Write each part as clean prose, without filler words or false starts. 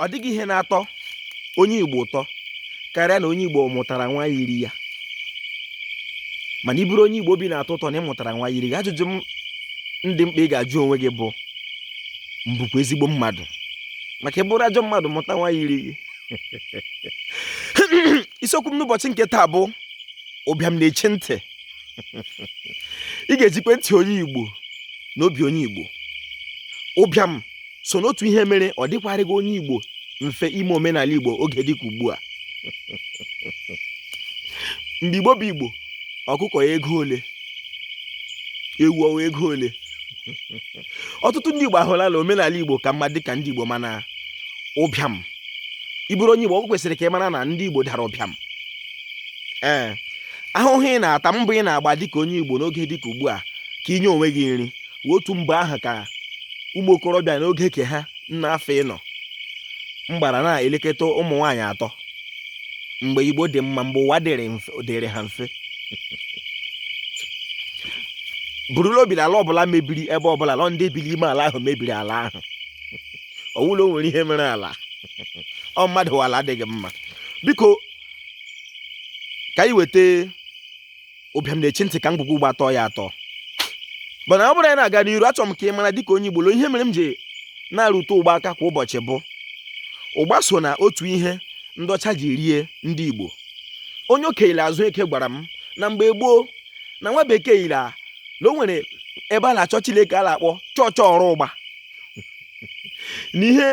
ọ dịghị ihe na-atọ onye Igbo ụtọ karịa na onye Igbo mụtara nwa yiri ya. Mana ị bụrụ onye Igbo bi na-atọ ụtọ na ị mụtara nwa yiri gị, ajụjụ m ndị mkpa ị ga-ajụ onwe gị bụ mbụkwa ezigbo mmadụ? Maka ị bụrụ ajọ mmadụ mụta nwa yiri gị. Isiokwu m n'ụbọchị nke taa bụ ụbịam na-eche ntị. Ị ga-ejikwe ntị onye Igbo n'obi onye Igbo. Ụbịam so n'otu ihe mere ọ dịkwarịghị onye Igbo mfe ime omenala Igbo oge dịka ugbu a. Mgbe Igbo bụ Igbo, ọkụkọ ya ego ole, ewu ọwa ego ole. Ọtụtụ ndị Igbo ahụla na omenala Igbo ka mma dịka ndị Igbo, mana ụbịam, ị bụrụ onye Igbo, ọ kwesịrị ka ị mara na ndị Igbo dara ụbịam. Ahụhụ ị na-ata, mbọ ị na-agba dịka onye Igbo n'oge dịka ugbu a ka inye onwe gị nri, wee otu mgbe ahụ ka ụmụ okorobịa n'oge ke ha n'afọ ịnọ mgbara na-elekọta ụmụ nwaanyị atọ. Mgbe Igbo dị mma, mgbe ụwa dịrị ha mfe, burula obi na ala ọbụla mebiri ebe ọbụla, lọ ndị biri ime ala ahụ mebiri ala ahụ. Ọwụla o nwere ihe mere ala, ọ mmadụ ala adịghị mma. Biko ka anyị weta ụbịam na-eche ntị ka ngwugwu ugbo atọ ya atọ. Mana ọ bụrụ anyị na-aga n'iru, achọrọ m ka ị mara dịka onye Igbo, ihe mere m ji na-arụte ụgba aka kwa ụbọchị bụ ụgba so na otu ihe ndị ọcha ji rie ndị Igbo. Onye okenye azụ eke gwara m na mgbe gboo na nwa bekee yiri na o nwere ebe a na-achọ Chineke a na-akpọ chọọchọ ọrụ ụgba. N'ihe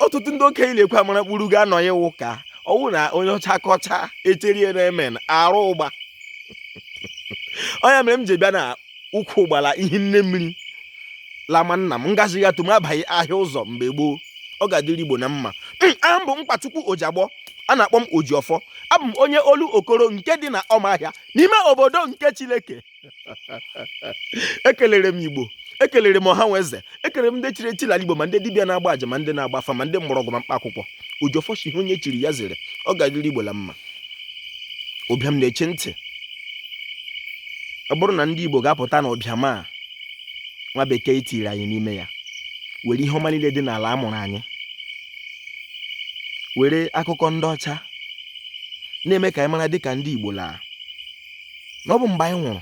ọtụtụ ndị okenye na-ekwe amara kpuru ga-anọ ya wụ ka ọwụ na onye ọcha kọcha echerie na-eme arụ ụgba. Onye mere m ji bịa na ụkwụ ụgbala ihe nne mmiri lama nna m ngazi ya tụm abaghị ahịa ụzọ mgbe gboo. Ọ ga-adịrị Igbo na mma. Aha m bụ Mkpachukwu Ojiagbọ, a na-akpọ m Ojiọfọ. Abụ m onye olu okoro nke dị na Ọmahịa n'ime obodo nke Chineke. Ekelere m Igbo, ekelere m ọhanweze, ekelere m ndị chiri echi n'ala Igbo, ma ndị dibịa na-agba aja, ma ndị na-agba afa, ma ndị mgbọrọgwụ ma mkpa akwụkwọ. Ojiọfọ si ihe onye chiri ya zere. Ọ ga-adịrị Igbo na mma. Ụbịam na-eche ntị. Ọ bụrụ na ndị Igbo ga-apụta na ụbịam a nwa bekee tiri anyị n'ime ya, were ihe ọma niile dị n'ala amụrụ anyị, were akụkọ ndị ọcha na-eme ka anyị mara dịka ndị Igbo laa na ọ bụ mgbe anyị nwụrụ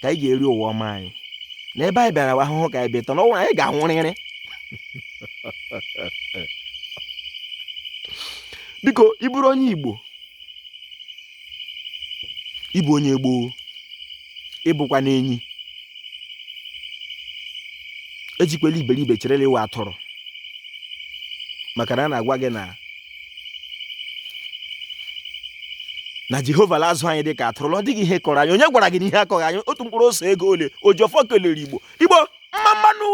ka anyị ga-eri ụwa ọma anyị, na ebe anyị bịara ahụhụ ka anyị bịata, na ọ nwere anyị ga-anwụrịrị. Biko ị bụrụ onye Igbo, ịbụ onye gboo, ịbụkwa n'enyi, ejikwela iberibe cherela iwe atụrụ, maka na a na-agwa gị na Jehova la-azụ anyị dịka atụrụ. Ọ dịghị ihe kọrọ anyị. Onye gwara gị na ihe akọghị anyị? Otu mkpụrụ ose ego ole? Ojiọfọ kelere Igbo. Igbo mma mmanụ.